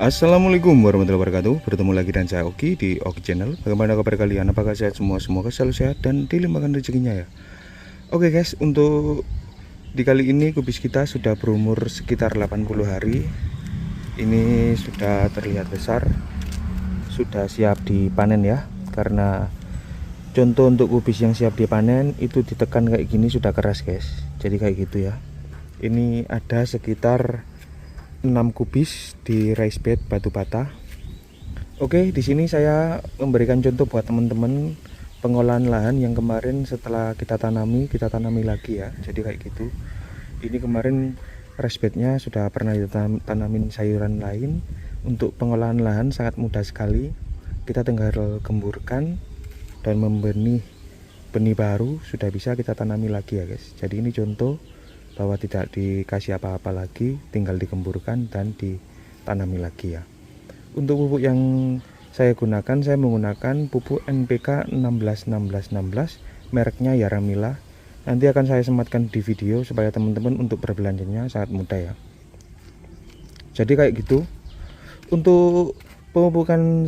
Assalamualaikum warahmatullahi wabarakatuh. Bertemu lagi dan saya Oki di Oki Channel. Bagaimana kabar kalian? Apakah sehat semua? Semoga selalu sehat dan dilimpahkan rezekinya ya. Oke guys, untuk di kali ini kubis kita sudah berumur sekitar 80 hari. Ini sudah terlihat besar, sudah siap dipanen ya. Karena contoh untuk kubis yang siap dipanen itu ditekan kayak gini sudah keras guys. Jadi kayak gitu ya. Ini ada sekitar 6 kubis di raisedbad batu bata. Oke, di sini saya memberikan contoh buat teman-teman pengolahan lahan yang kemarin setelah kita tanami lagi ya. Jadi kayak gitu. Ini kemarin raisedbadnya sudah pernah ditanamin sayuran lain. Untuk pengolahan lahan sangat mudah sekali. Kita tinggal gemburkan dan membenih benih baru, sudah bisa kita tanami lagi ya guys. Jadi ini contoh bahwa tidak dikasih apa-apa lagi, tinggal dikemburkan dan ditanami lagi ya. Untuk pupuk yang saya menggunakan pupuk NPK 16 mereknya Yaramila. Nanti akan saya sematkan di video supaya teman-teman untuk berbelanjanya sangat mudah ya. Jadi kayak gitu. Untuk pemupukan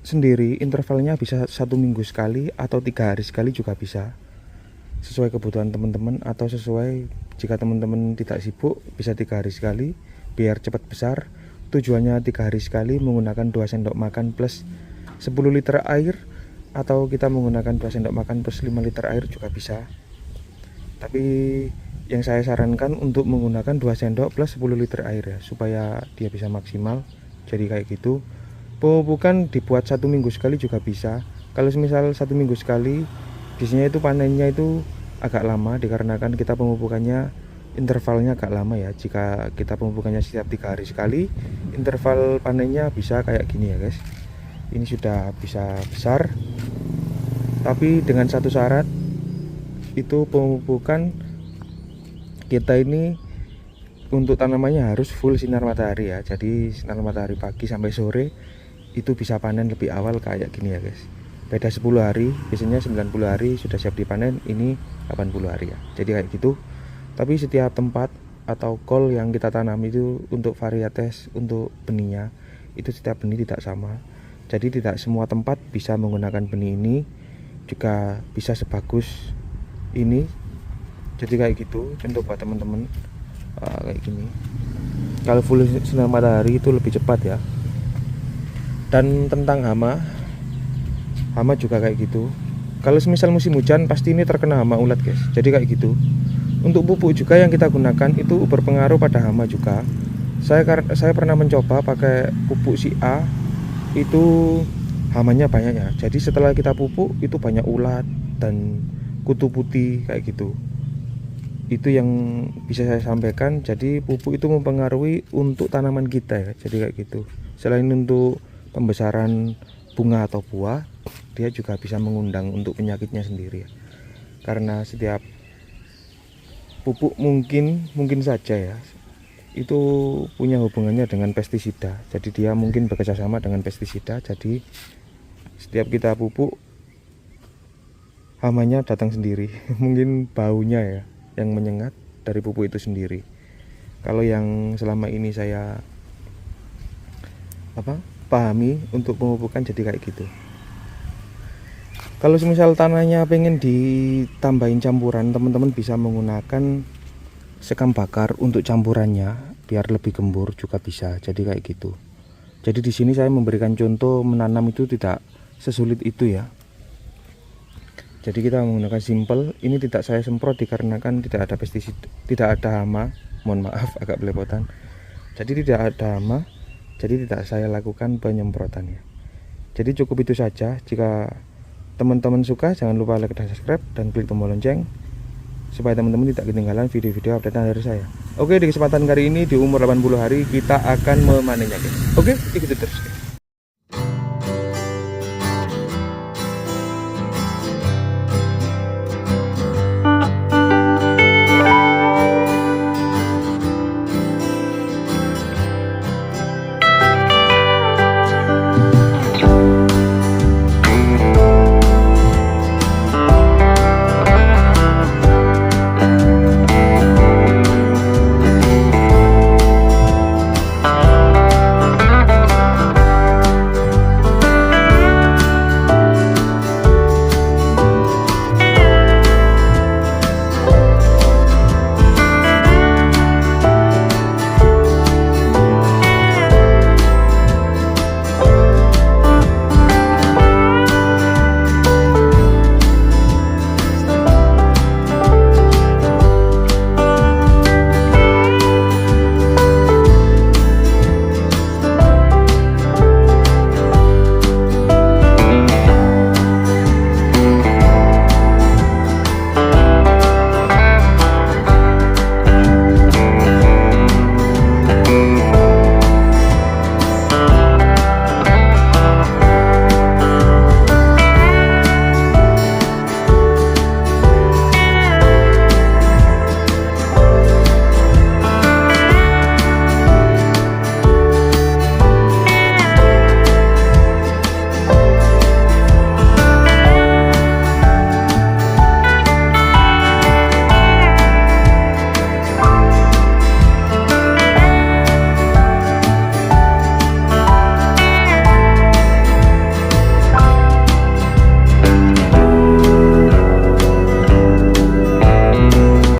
sendiri intervalnya bisa 1 minggu sekali atau 3 hari sekali juga bisa, sesuai kebutuhan teman-teman, atau sesuai jika teman-teman tidak sibuk bisa 3 hari sekali biar cepat besar. Tujuannya 3 hari sekali menggunakan 2 sendok makan plus 10 liter air, atau kita menggunakan 2 sendok makan plus 5 liter air juga bisa. Tapi yang saya sarankan untuk menggunakan 2 sendok plus 10 liter air ya, supaya dia bisa maksimal. Jadi kayak gitu. Pemupukan dibuat 1 minggu sekali juga bisa. Kalau misal 1 minggu sekali, biasanya itu panennya itu agak lama dikarenakan kita pemupukannya intervalnya agak lama ya. Jika kita pemupukannya setiap 3 hari sekali, interval panennya bisa kayak gini ya guys. Ini sudah bisa besar, tapi dengan satu syarat, itu pemupukan kita ini untuk tanamannya harus full sinar matahari ya. Jadi sinar matahari pagi sampai sore itu bisa panen lebih awal kayak gini ya guys. Beda 10 hari, biasanya 90 hari sudah siap dipanen, ini 80 hari ya. Jadi kayak gitu. Tapi setiap tempat atau kol yang kita tanam itu untuk varietas untuk benihnya itu setiap benih tidak sama. Jadi tidak semua tempat bisa menggunakan benih ini juga bisa sebagus ini. Jadi kayak gitu, contoh buat teman-teman kayak gini. Kalau full sinar matahari itu lebih cepat ya. Dan tentang hama juga kayak gitu. Kalau semisal musim hujan pasti ini terkena hama ulat guys. Jadi kayak gitu. Untuk pupuk juga yang kita gunakan itu berpengaruh pada hama juga. Saya pernah mencoba pakai pupuk si A, itu hamanya banyak ya. Jadi setelah kita pupuk itu banyak ulat dan kutu putih kayak gitu. Itu yang bisa saya sampaikan. Jadi pupuk itu mempengaruhi untuk tanaman kita ya. Jadi kayak gitu. Selain untuk pembesaran bunga atau buah, dia juga bisa mengundang untuk penyakitnya sendiri ya. Karena setiap pupuk mungkin saja ya itu punya hubungannya dengan pestisida. Jadi dia mungkin bekerjasama dengan pestisida. Jadi setiap kita pupuk hamanya datang sendiri. Mungkin baunya ya yang menyengat dari pupuk itu sendiri. Kalau yang selama ini saya pahami untuk pemupukan jadi kayak gitu. Kalau semisal tanahnya pengen ditambahin campuran, teman-teman bisa menggunakan sekam bakar untuk campurannya biar lebih gembur juga bisa. Jadi kayak gitu. Jadi di sini saya memberikan contoh menanam itu tidak sesulit itu ya. Jadi kita menggunakan simple. Ini tidak saya semprot dikarenakan tidak ada pestisida, tidak ada hama. Mohon maaf agak belepotan. Jadi tidak ada hama. Jadi tidak saya lakukan penyemprotannya. Jadi cukup itu saja. Jika teman-teman suka, jangan lupa like dan subscribe dan klik tombol lonceng supaya teman-teman tidak ketinggalan video-video updatean dari saya. Oke, di kesempatan kali ini di umur 80 hari kita akan memanennya guys. Oke, ikuti terus.